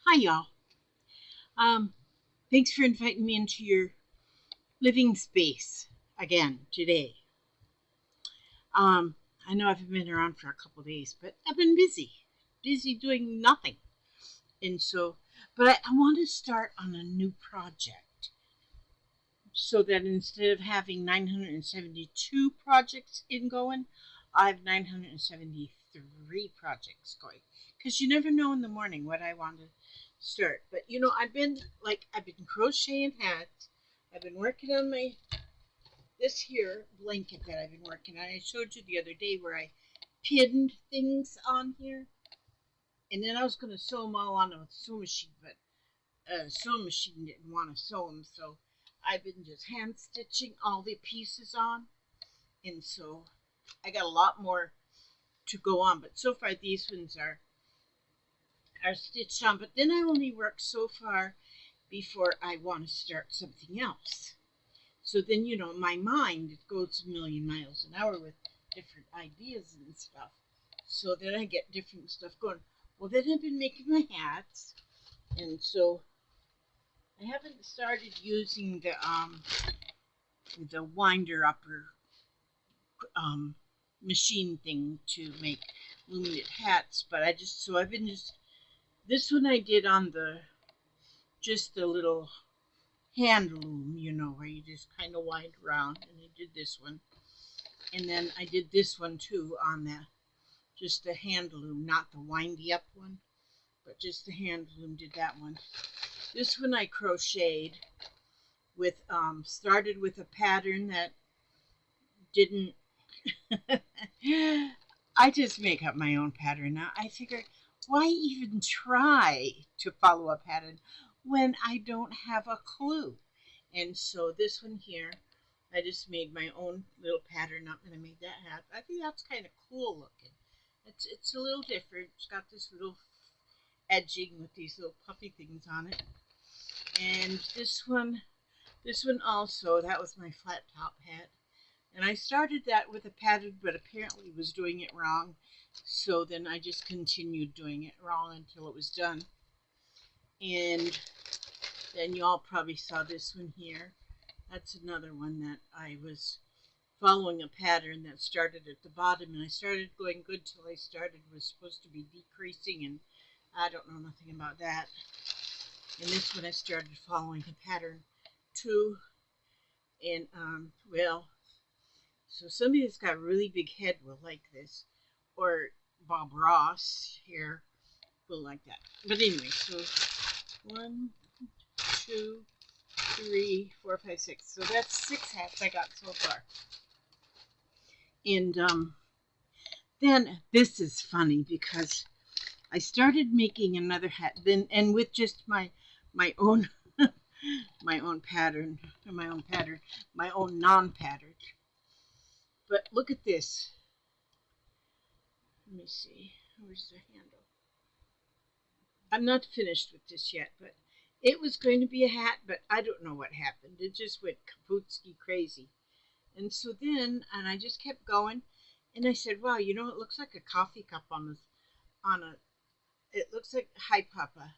Hi, y'all. Um, Thanks for inviting me into your living space again today. Um, I know I've been around for a couple days, but I've been busy doing nothing. And so, but I want to start on a new project so that instead of having 972 projects going, I have 973 projects going. Because you never know in the morning what I want to start. But I've been crocheting hats. I've been working on this here blanket that I've been working on. I showed you the other day where I pinned things on here, and then I was going to sew them all on a sewing machine, but sewing machine didn't want to sew them, so I've been just hand stitching all the pieces on, and so I got a lot more to go on. But so far these ones are stitched on. But then I only work so far before I want to start something else. So then, my mind, it goes a million miles an hour with different ideas and stuff. So then I get different stuff going. Well, then I've been making my hats, and so I haven't started using the winder upper um, machine thing to make luminate hats, but I've been just this one I did on the little hand loom, where you just kind of wind around, and I did this one. And then I did this one too on just the hand loom, not the windy up one, but just the hand loom, did that one. This one I crocheted with, started with a pattern that didn't, I just make up my own pattern now. I figure, why even try to follow a pattern when I don't have a clue? And so this one here, I just made my own little pattern up, and I made that hat. I think that's kind of cool looking. It's a little different. It's got this little edging with these little puffy things on it. And this one also, that was my flat top hat. And I started that with a pattern, but apparently was doing it wrong. So then I just continued doing it wrong until it was done. And then you all probably saw this one here. That's another one that I was following a pattern that started at the bottom, and I started going good till I was supposed to be decreasing, and I don't know nothing about that. And this one I started following a pattern too, and well, so somebody that's got a really big head will like this, or Bob Ross here will like that. But anyway, so 1, 2, 3, 4, 5, 6. So that's 6 hats I got so far. And then this is funny because I started making another hat then, and with just my own my own pattern, my own non-pattern. But look at this. Let me see. Where's the handle? I'm not finished with this yet, but it was going to be a hat, but I don't know what happened. It just went kaputski crazy. And so then, and I just kept going, and I said, wow, it looks like a coffee cup it looks like, hi, Papa.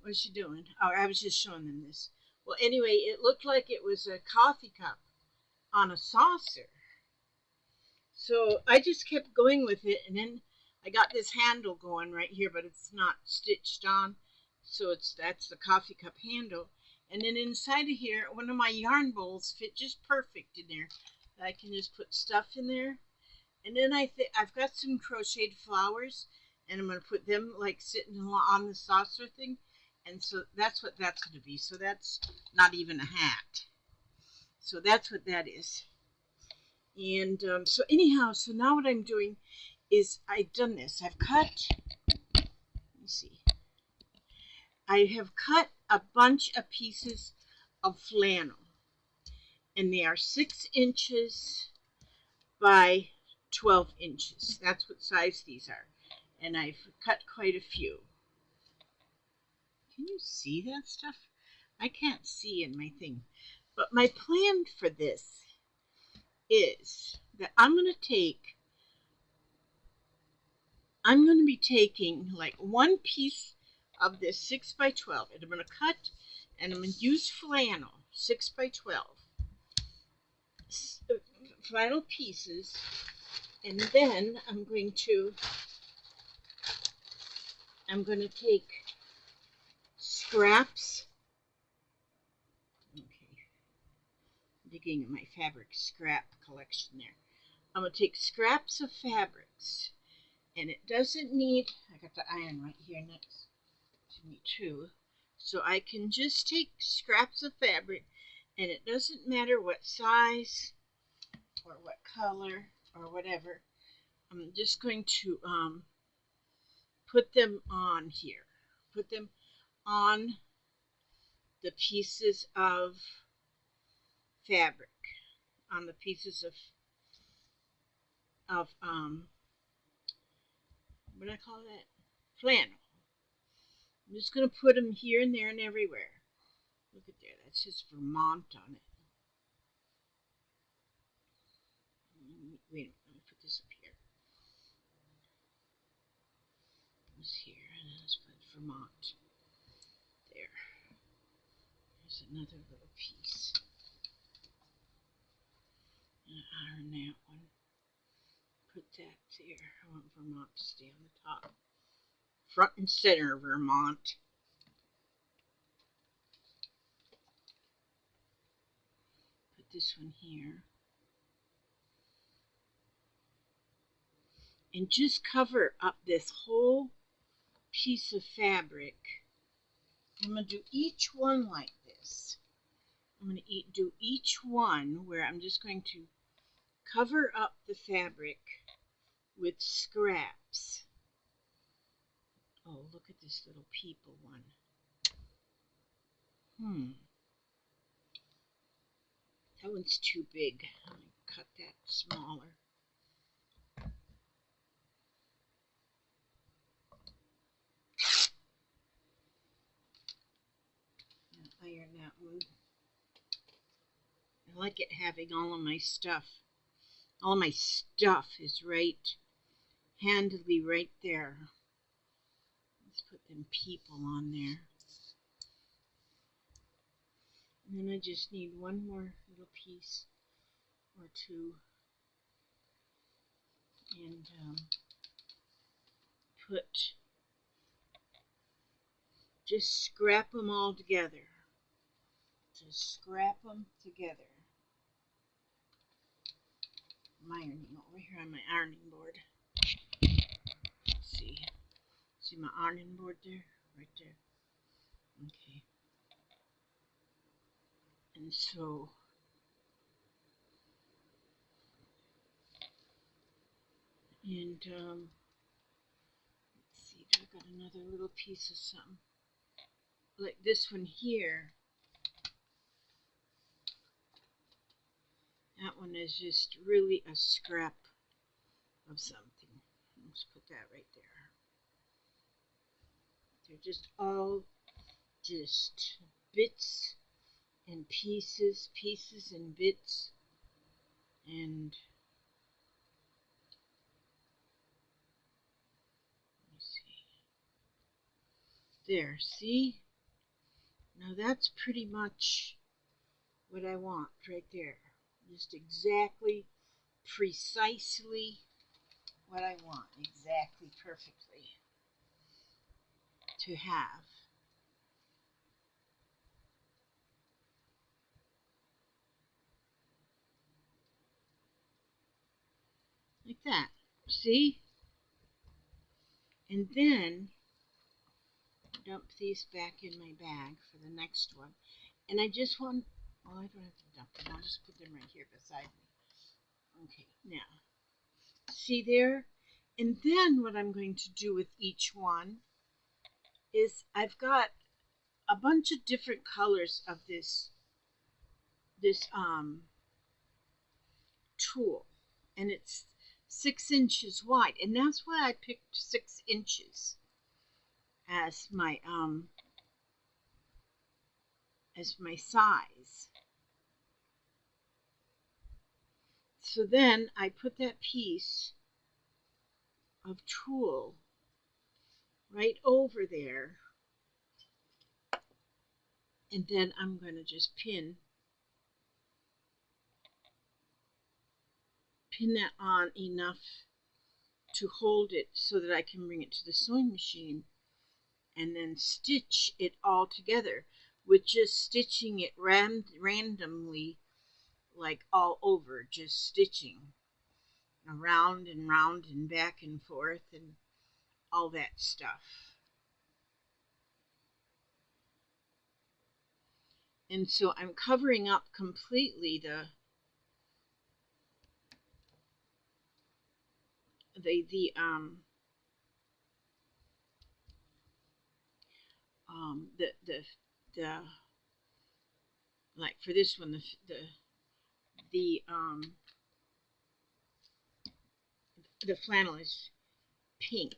What's she doing? Oh, I was just showing them this. Well, anyway, it looked like it was a coffee cup on a saucer. So I just kept going with it, and then I got this handle going right here, but it's not stitched on. So that's the coffee cup handle. And then inside of here, one of my yarn bowls fit just perfect in there. I can just put stuff in there. And then I've got some crocheted flowers, and I'm going to put them like sitting on the saucer thing. And so that's what that's going to be. So that's not even a hat. So that's what that is. And so anyhow, so now what I'm doing is I've done this. I've cut, let me see. I have cut a bunch of pieces of flannel, and they are 6 inches by 12 inches. That's what size these are. And I've cut quite a few. Can you see that stuff? I can't see in my thing. But my plan for this is that I'm going I'm going to be taking like one piece of this 6 by 12 and I'm going to cut and I'm going to use flannel 6 by 12 flannel pieces, and then I'm going to take scraps. Okay, digging in my fabric scrap collection there. I'm going to take scraps of fabrics, and it doesn't need, I got the iron right here next to me too, so I can just take scraps of fabric, and it doesn't matter what size or what color or whatever. I'm just going to put them on here, put them on the pieces of fabric, on the pieces of what do I call that? Flannel. I'm just going to put them here and there and everywhere. Look at there, that's just Vermont on it. Wait a minute, let me put this up here. This here, and let's put Vermont. There. There's another little piece. And iron that one. Put that there. I want Vermont to stay on the top. Front and center, Vermont. Put this one here. And just cover up this whole piece of fabric. I'm going to do each one like this. I'm going to do each one where I'm just going to cover up the fabric with scraps. Oh, look at this little people one. That one's too big. I'm going to cut that smaller. Iron that one. I like it having all of my stuff. All of my stuff is right, handily right there. Let's put them people on there. And then I just need one more little piece or two. And just scrap them all together. Just scrap them together. I'm ironing over here on my ironing board. Let's see. See my ironing board there? Right there. Okay. And so let's see, I got another little piece of something. Like this one here. That one is just really a scrap of something. Let's put that right there. They're just all just bits and pieces and bits. And let me see. There, see? Now that's pretty much what I want right there. Just exactly, precisely what I want. Exactly, perfectly to have. Like that. See? And then dump these back in my bag for the next one. And I just want, well, I don't have to dump them. I'll just put them right here beside me. Okay, now, see there? And then what I'm going to do with each one is I've got a bunch of different colors of this tulle, and it's 6 inches wide, and that's why I picked 6 inches as my size. So then I put that piece of tulle right over there, and then I'm going to just pin that on enough to hold it so that I can bring it to the sewing machine and then stitch it all together with just stitching it randomly, like all over, just stitching around and round and back and forth and all that stuff. And so I'm covering up completely the the like for this one the flannel is pink.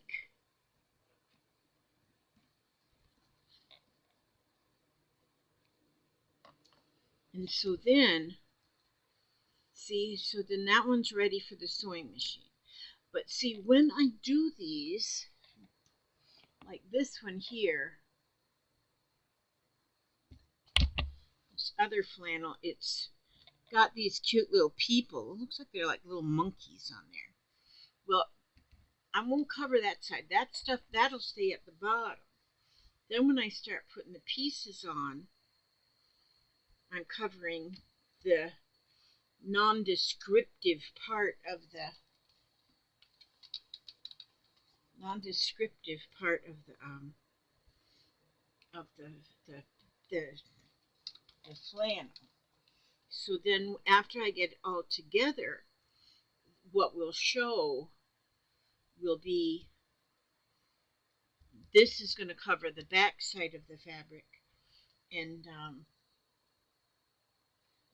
And so then, see, so then that one's ready for the sewing machine. But see, when I do these, like this one here, this other flannel, it's got these cute little people. It looks like they're like little monkeys on there. Well, I won't cover that side. That stuff, that'll stay at the bottom. Then when I start putting the pieces on, I'm covering the non-descriptive part of the the flannel. So then after I get it all together, what we'll show will be, this is going to cover the back side of the fabric, and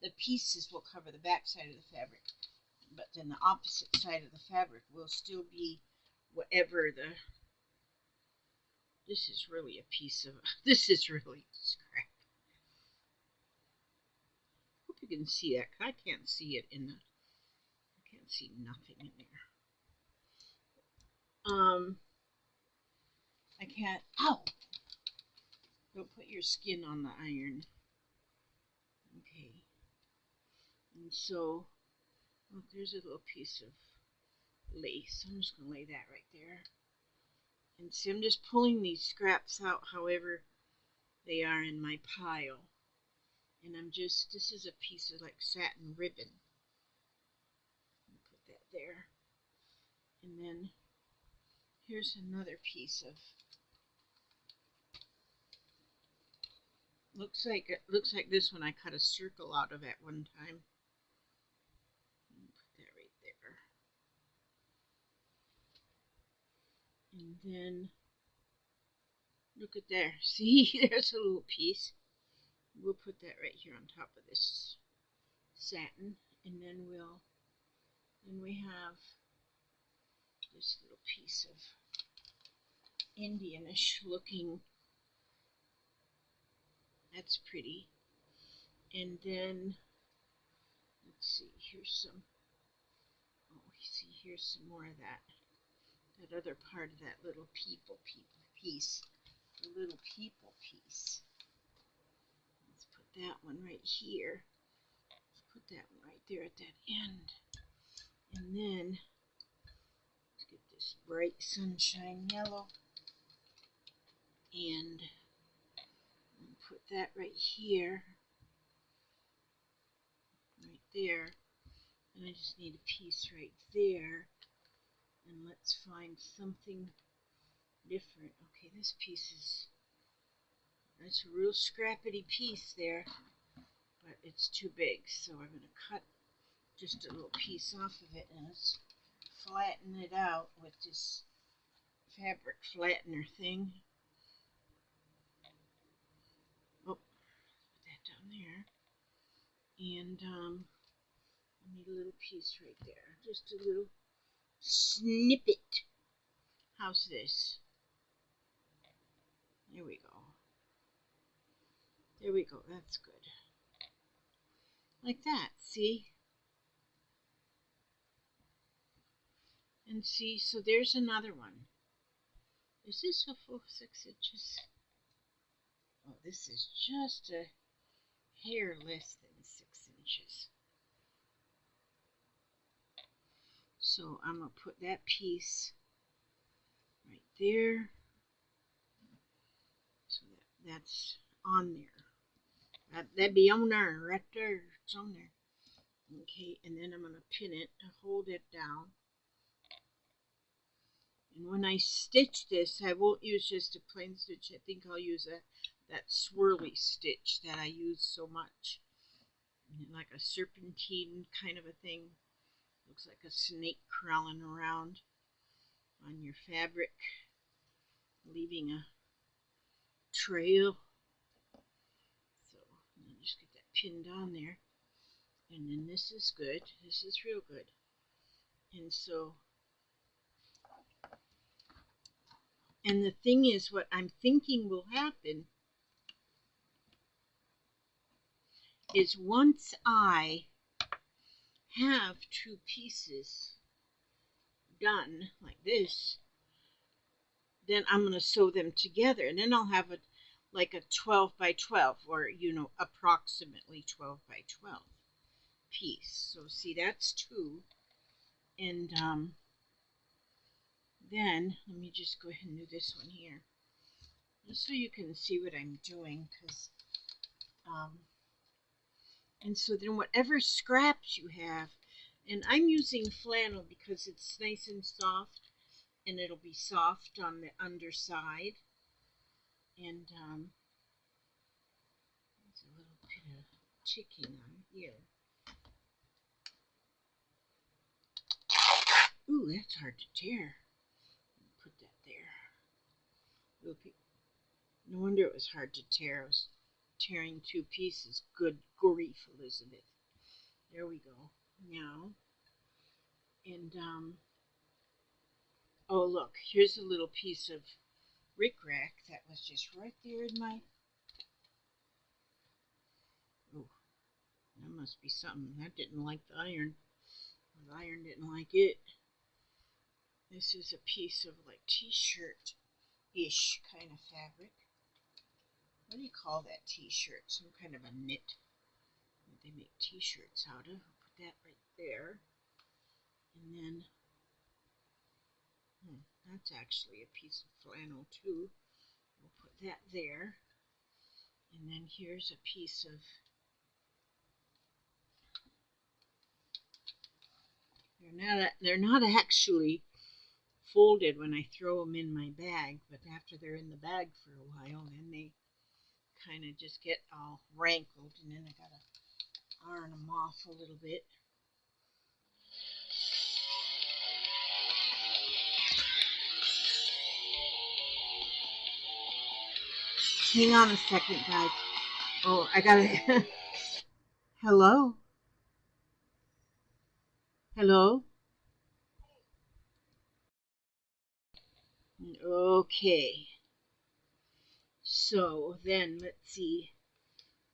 the pieces will cover the back side of the fabric, but then the opposite side of the fabric will still be whatever the, this is really a piece of, this is really scrap. Hope you can see that, because I can't see it in the, I can't see nothing in there. I can't, ow! Don't put your skin on the iron. Okay. And so, oh, there's a little piece of lace. I'm just going to lay that right there. And see, I'm just pulling these scraps out however they are in my pile. And I'm just, this is a piece of like satin ribbon. Put that there. And then here's another piece of, looks like this one I cut a circle out of at one time. Put that right there. And then look at there. See, there's a little piece. We'll put that right here on top of this satin, and then we have this little piece of Indianish looking. That's pretty. And then let's see. Here's some. Oh, see, here's some more of that. That other part of that little people piece. The little people piece. Let's put that one right here. Let's put that one right there at that end. And then let's get this bright sunshine yellow. And put that right here. Right there. And I just need a piece right there. And let's find something different. Okay, this piece is, that's a real scrappy piece there, but it's too big, so I'm going to cut just a little piece off of it and let's flatten it out with this fabric flattener thing. Oh, put that down there. And I need a little piece right there, just a little snippet. How's this? There we go. There we go. That's good. Like that, see? And see, so there's another one. Is this a full 6 inches? Oh, this is just a hair less than 6 inches. So I'm going to put that piece right there. So that's on there. That'd be on there, right there. It's on there. Okay, and then I'm going to pin it to hold it down. And when I stitch this, I won't use just a plain stitch. I think I'll use that swirly stitch that I use so much. Like a serpentine kind of a thing. Looks like a snake crawling around on your fabric, leaving a trail. So I'll just get that pinned on there. And then this is good. This is real good. And so, and the thing is, what I'm thinking will happen is once I have 2 pieces done like this, then I'm going to sew them together, and then I'll have like a 12 by 12, or approximately 12 by 12 piece. So see, that's 2, and then let me just go ahead and do this one here, just so you can see what I'm doing, because and so then whatever scraps you have, and I'm using flannel because it's nice and soft, and it'll be soft on the underside. And there's a little bit of ticking on here. Ooh, that's hard to tear. Put that there. No wonder it was hard to tear. I was tearing 2 pieces. Good grief, Elizabeth. There we go. Now, and oh look, here's a little piece of rickrack that was just right there in my. Oh, that must be something. That didn't like the iron. The iron didn't like it. This is a piece of like t-shirt-ish kind of fabric. What do you call that t-shirt? Some kind of a knit that they make t-shirts out of. I'll put that right there. And then, that's actually a piece of flannel too. We'll put that there. And then here's a piece of, they're not actually folded when I throw them in my bag, but after they're in the bag for a while, then they kind of just get all rankled, and then I gotta iron them off a little bit. Hang on a second, guys. Oh, I gotta. Hello? Hello? Okay. So then, let's see.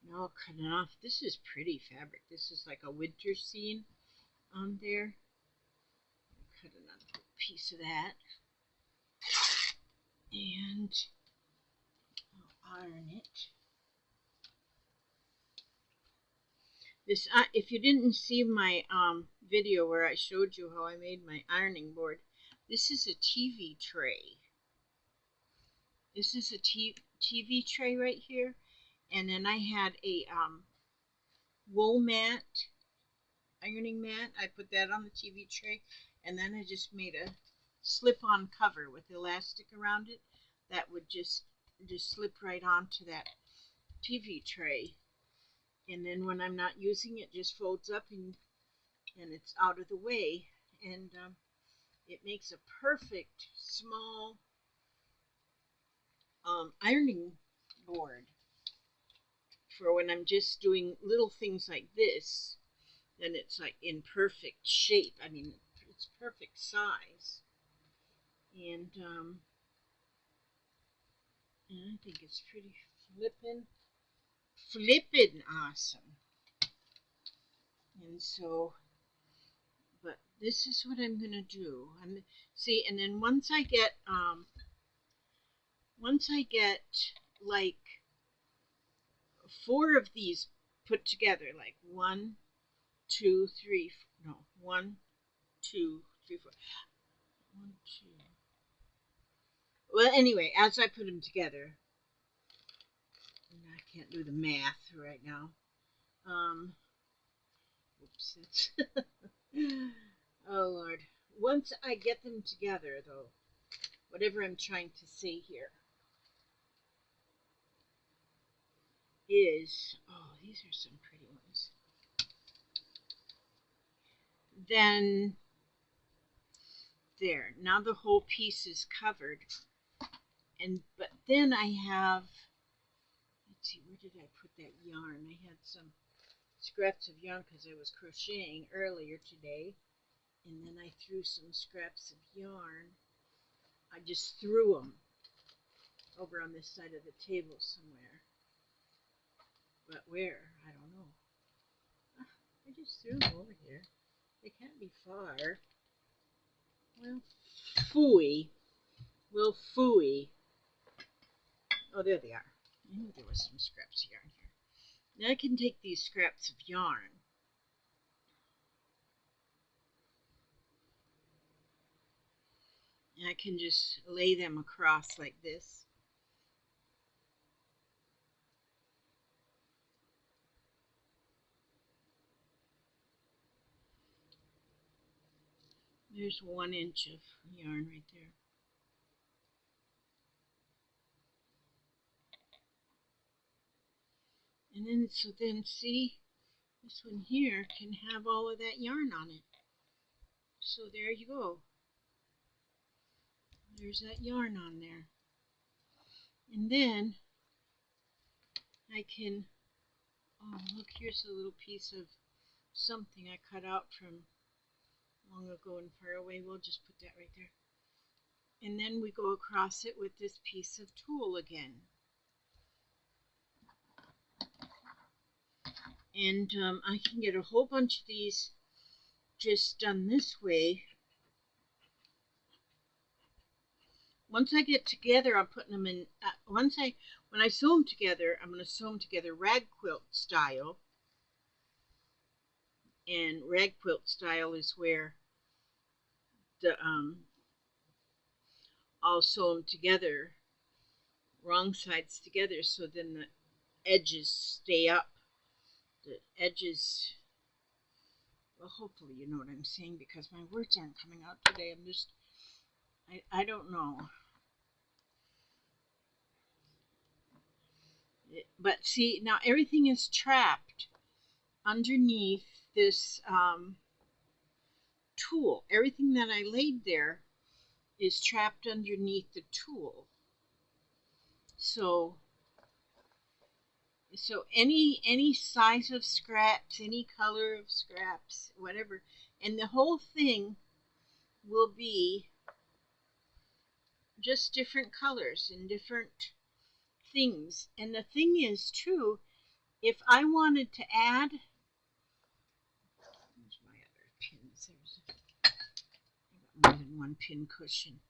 Now I'll cut it off. This is pretty fabric. This is like a winter scene on there. Cut another piece of that. And I'll iron it. This, if you didn't see my video where I showed you how I made my ironing board, this is a TV tray. This is a TV tray right here, and then I had a wool mat, ironing mat. I put that on the TV tray, and then I just made a slip-on cover with elastic around it that would just slip right onto that TV tray. And then when I'm not using it, just folds up and it's out of the way, and it makes a perfect small ironing board for when I'm just doing little things like this. Then it's like in perfect shape. I mean, it's perfect size, and I think it's pretty flippin' awesome. And so But this is what I'm going to do. See, and then once I get like 4 of these put together, like 1, 2, 3, no, 1, 2, 3, 4, 1, 2. Well, anyway, as I put them together, I can't do the math right now. Oops, that's oh Lord. Once I get them together, though, whatever I'm trying to say here is, oh, these are some pretty ones. Then there, now the whole piece is covered. But then I have, let's see, where did I put that yarn? I had some scraps of yarn because I was crocheting earlier today, and then I threw some scraps of yarn. I just threw them over on this side of the table somewhere. But where? I don't know. I just threw them over here. They can't be far. Well, phooey. Well, phooey. Oh, there they are. I knew there was some scraps of yarn here. Now I can take these scraps of yarn and I can just lay them across like this. There's 1 inch of yarn right there. And then, so then see, this one here can have all of that yarn on it. So there you go. There's that yarn on there. And then I can, oh look, here's a little piece of something I cut out from long ago and far away. We'll just put that right there. And then we go across it with this piece of tulle again. And I can get a whole bunch of these just done this way. Once I get together, I'm putting them in, when I sew them together, I'm going to sew them together rag quilt style. And rag quilt style is where the I'll sew them together, wrong sides together, so then the edges stay up. The edges, well, hopefully you know what I'm saying, because my words aren't coming out today. I'm just, I don't know. But see, now everything is trapped underneath this tulle. Everything that I laid there is trapped underneath the tulle. So any size of scraps, any color of scraps, whatever, and the whole thing will be just different colors and different things. And the thing is too, if I wanted to add, where's my other pins? I got more than 1 pin cushion.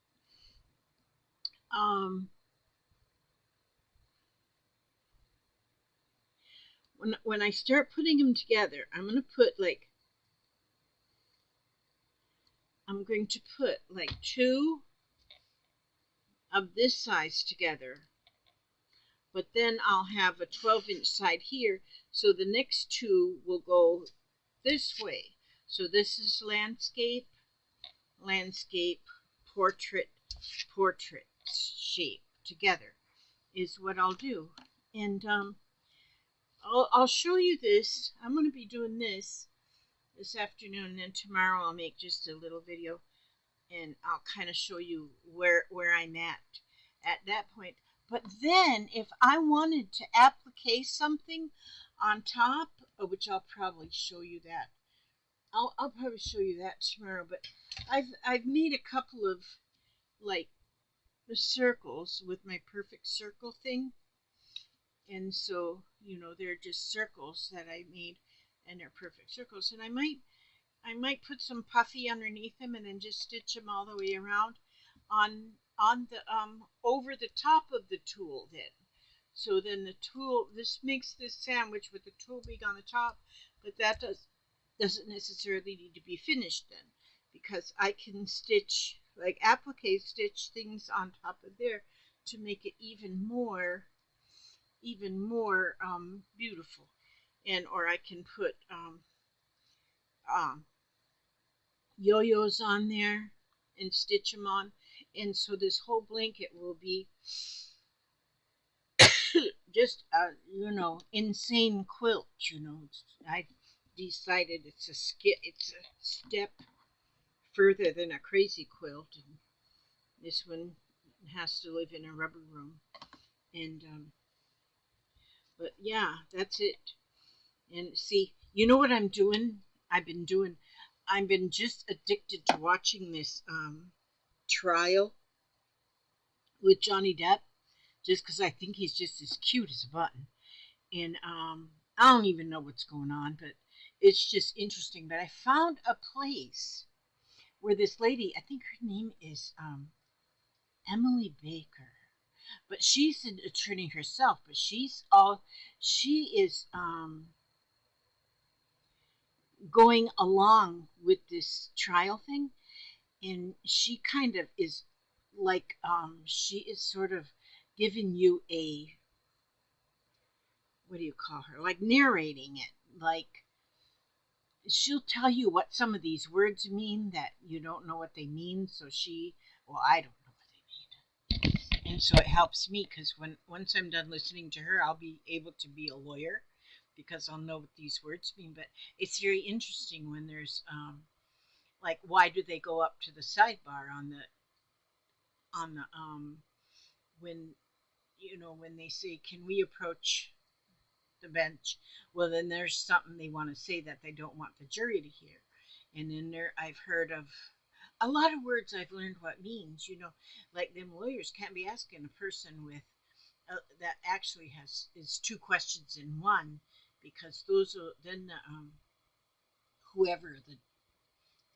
When I start putting them together, I'm going to put like 2 of this size together, but then I'll have a 12-inch side here, so the next 2 will go this way. So this is landscape, landscape, portrait, portrait shape together is what I'll do. And I'll show you this. I'm going to be doing this afternoon, and then tomorrow I'll make just a little video and I'll kind of show you where I'm at that point. But then if I wanted to applique something on top, which I'll probably show you that. I'll probably show you that tomorrow, but I've made a couple of like the circles with my perfect circle thing. And so, you know, they're just circles that I made, and they're perfect circles. And I might I might put some puffy underneath them and then just stitch them all the way around on the over the top of the tulle then. So then the tulle, this makes this sandwich with the tulle being on the top, but doesn't necessarily need to be finished then, because I can stitch like applique stitch things on top of there to make it even more beautiful. And or I can put um, yo-yos on there and stitch them on, and so this whole blanket will be just a insane quilt. I decided it's a step further than a crazy quilt, and this one has to live in a rubber room. And but yeah, that's it. And see, you know what I'm doing? I've been doing. I've been just addicted to watching this trial with Johnny Depp, just because I think he's just as cute as a button. And I don't even know what's going on, but it's just interesting. But I found a place where this lady, I think her name is Emily Baker, but she's an attorney herself. But she is going along with this trial thing, and she kind of is like she is sort of giving you a, what do you call her, like narrating it, like she'll tell you what some of these words mean that you don't know what they mean. So I don't know what they mean, and so it helps me because once I'm done listening to her, I'll be able to be a lawyer because I'll know what these words mean. But it's very interesting when there's like, why do they go up to the sidebar on the when when they say, can we approach the bench? Well, then there's something they want to say that they don't want the jury to hear. And then I've heard of a lot of words I've learned what means. Like them lawyers can't be asking a person with that actually is two questions in one, because those are then whoever the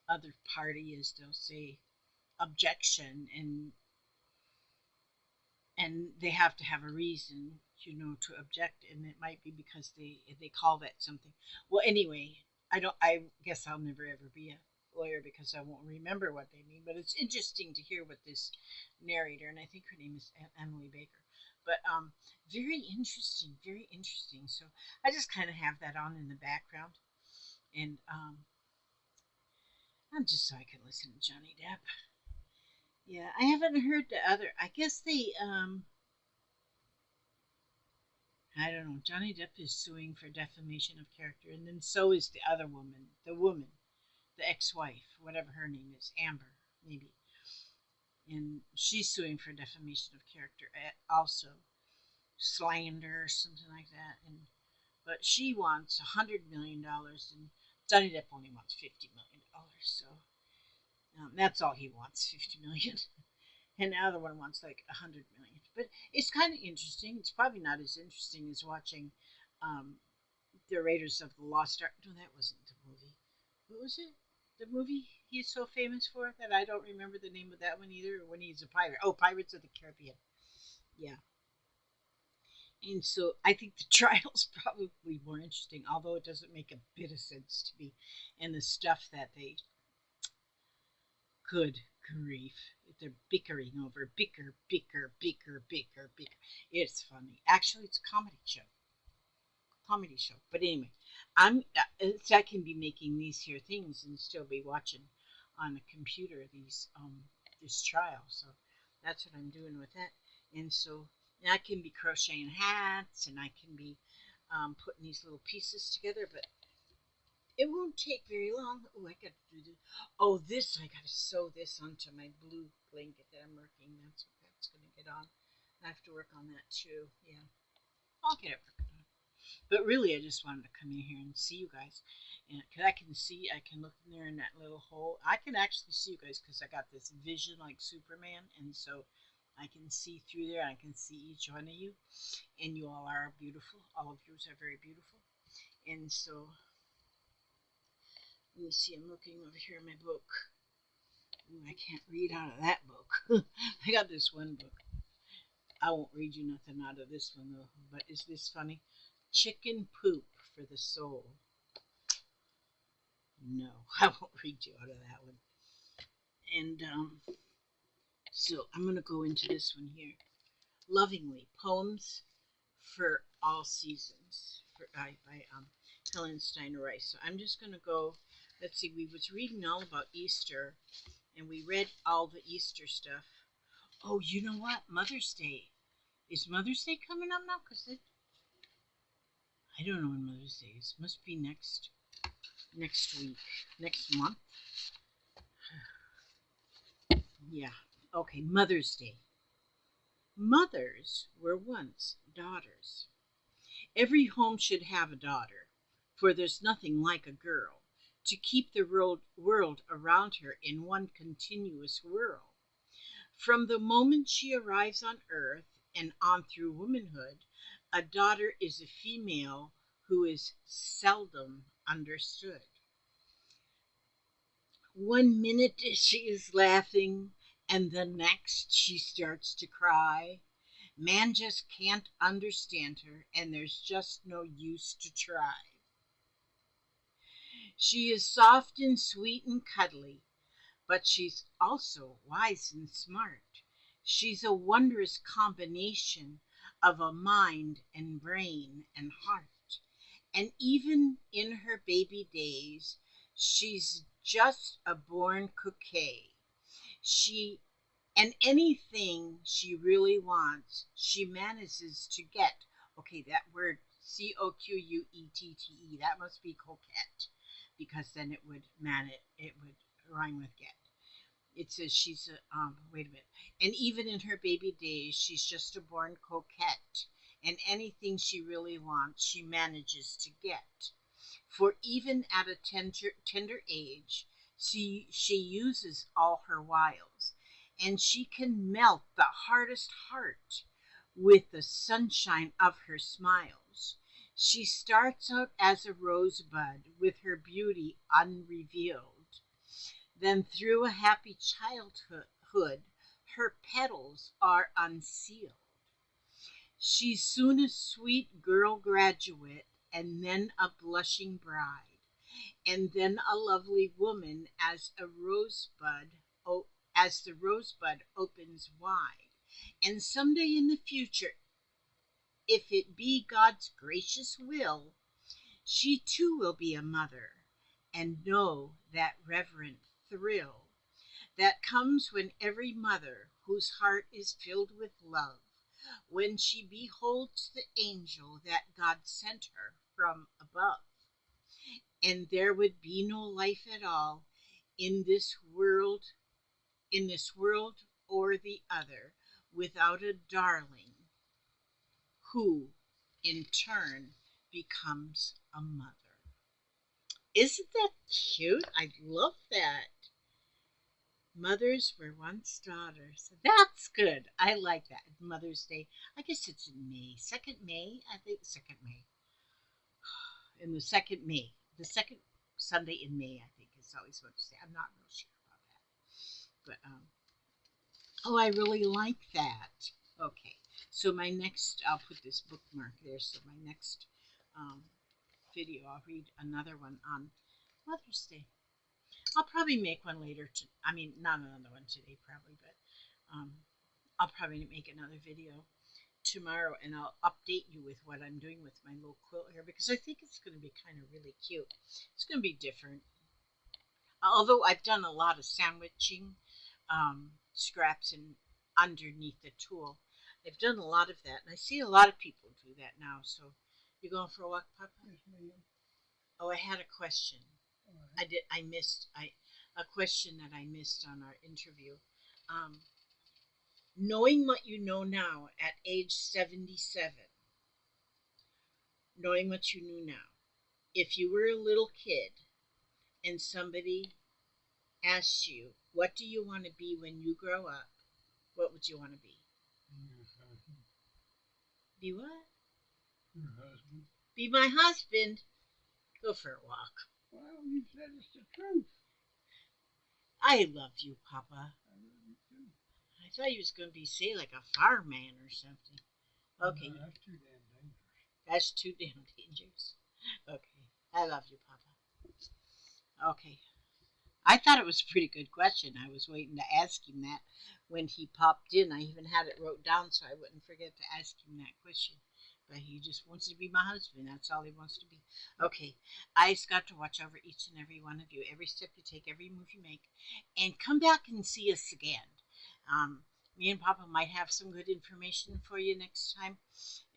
other party is, they'll say objection, and they have to have a reason, to object, and it might be because they call that something. Well, anyway, I guess I'll never ever be a lawyer because I won't remember what they mean. But it's interesting to hear what this narrator, and I think her name is Emily Baker, but very interesting, very interesting. So I just kind of have that on in the background, and I'm just so I can listen to Johnny Depp. Yeah, I haven't heard the other. I guess I don't know. Johnny Depp is suing for defamation of character, and then so is the other woman, the ex-wife, whatever her name is, Amber, maybe, and she's suing for defamation of character, also slander or something like that. And but she wants $100 million, and Johnny Depp only wants $50 million. So that's all he wants, $50 million. And the other one wants like $100 million. But it's kind of interesting. It's probably not as interesting as watching um, the Raiders of the Lost Ark. No, that wasn't the movie. What was it? The movie he's so famous for that I don't remember the name of that one either. When he's a pirate. Oh, Pirates of the Caribbean. Yeah. And so I think the trial's probably more interesting, although it doesn't make a bit of sense to me. And the stuff that they, good grief, they're bickering over, bicker. It's funny. Actually, it's a comedy show. But anyway, I can be making these here things and still be watching on a computer this trial. So that's what I'm doing with that. And so I can be crocheting hats, and I can be putting these little pieces together. But it won't take very long. Oh, I got to do this. Oh, I got to sew this onto my blue blanket that I'm working. That's what that's going to get on. I have to work on that too. Yeah, I'll get it working on. But really, I just wanted to come in here and see you guys. And because I can look in there in that little hole. I can actually see you guys because I got this vision like Superman. And so I can see through there. I can see each one of you. And you all are beautiful. All of yours are very beautiful. And so Let me see, I'm looking over here in my book. Ooh, I can't read out of that book. I got this one book. I won't read you nothing out of this one, though. But is this funny? Chicken Poop for the Soul. No, I won't read you out of that one. And so I'm going to go into this one here. Lovingly, Poems for All Seasons by Helen Steiner Rice. So I'm just going to go, let's see, we was reading all about Easter, and we read all the Easter stuff. Oh, you know what? Mother's Day. Is Mother's Day coming up now? Because I don't know when Mother's Day is. Must be next week, next month. Yeah. Okay, Mother's Day. Mothers were once daughters. Every home should have a daughter, for there's nothing like a girl to keep the world around her in one continuous whirl. From the moment she arrives on earth and on through womanhood, a daughter is a female who is seldom understood. 1 minute she is laughing, and the next she starts to cry. Man just can't understand her, and there's just no use to try. She is soft and sweet and cuddly, but she's also wise and smart. She's a wondrous combination of a mind and brain and heart. And even in her baby days, she's just a born coquette. And anything she really wants, she manages to get. Okay, that word Coquette, that must be coquette, because then it would rhyme with get. It says she's a wait a minute. And even in her baby days, she's just a born coquette. And anything she really wants, she manages to get. For even at a tender age, she uses all her wiles, and she can melt the hardest heart with the sunshine of her smiles. She starts out as a rosebud with her beauty unrevealed. Then through a happy childhood, her petals are unsealed. She's soon a sweet girl graduate, and then a blushing bride, and then a lovely woman as the rosebud opens wide. And someday in the future, if it be God's gracious will, she too will be a mother, and know that reverent thrill that comes when every mother whose heart is filled with love, when she beholds the angel that God sent her from above. And there would be no life at all in this world or the other, without a darling who in turn becomes a mother. Isn't that cute? I love that. Mothers were once daughters. That's good. I like that. Mother's Day. I guess it's in May. 2nd May? I think 2nd May. In the 2nd May. The second Sunday in May, I think is always what to say. I'm not real sure about that. But, oh, I really like that. Okay. So my next, I'll put this bookmark there. So my next video, I'll read another one on Mother's Day. I'll probably make one later. Not another one today, probably, but I'll probably make another video tomorrow, and I'll update you with what I'm doing with my little quilt here, because I think it's going to be kind of really cute. It's going to be different. Although I've done a lot of sandwiching, scraps and underneath the tulle. I've done a lot of that, and I see a lot of people do that now. So, you going for a walk, Papa? Oh, I had a question. I missed a question that I missed on our interview. Knowing what you know now at age 77, knowing what you knew now, if you were a little kid and somebody asked you, what do you want to be when you grow up, what would you want to be? Be what? Your husband. Be my husband. Go for a walk. Well, you said it's the truth. I love you, Papa. I love you too. I thought you was going to be, say, like a fireman or something. Okay. No, that's too damn dangerous. That's too damn dangerous. Okay. I love you, Papa. Okay. I thought it was a pretty good question. I was waiting to ask him that when he popped in. I even had it wrote down so I wouldn't forget to ask him that question. But he just wants to be my husband. That's all he wants to be. Okay. I's got to watch over each and every one of you, every step you take, every move you make, and come back and see us again. Um, Me and Papa might have some good information for you next time.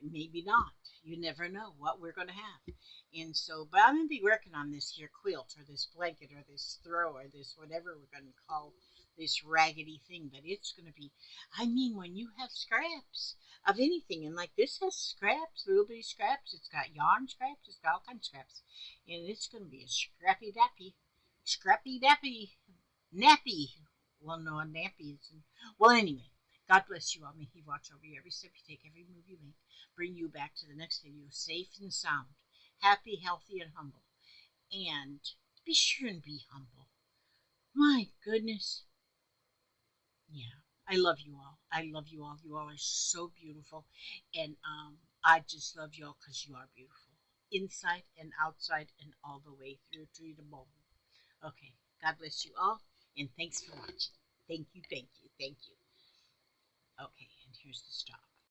Maybe not. You never know what we're going to have. And so, but I'm going to be working on this here quilt or this blanket or this throw or this whatever we're going to call this raggedy thing. But it's going to be, I mean, when you have scraps of anything, and like this has scraps, little bitty scraps, it's got yarn scraps, it's got all kinds of scraps. And it's going to be a scrappy dappy, nappy. Well, no, a nappy is. Well, anyway, God bless you all. May He watch over you every step you take, every move you make. Bring you back to the next video safe and sound, happy, healthy, and humble. And be sure and be humble. My goodness. Yeah. I love you all. I love you all. You all are so beautiful. And I just love you all because you are beautiful. Inside and outside and all the way through to the bone. Okay. God bless you all. And thanks for watching. Thank you, thank you, thank you. Okay, and here's the stop.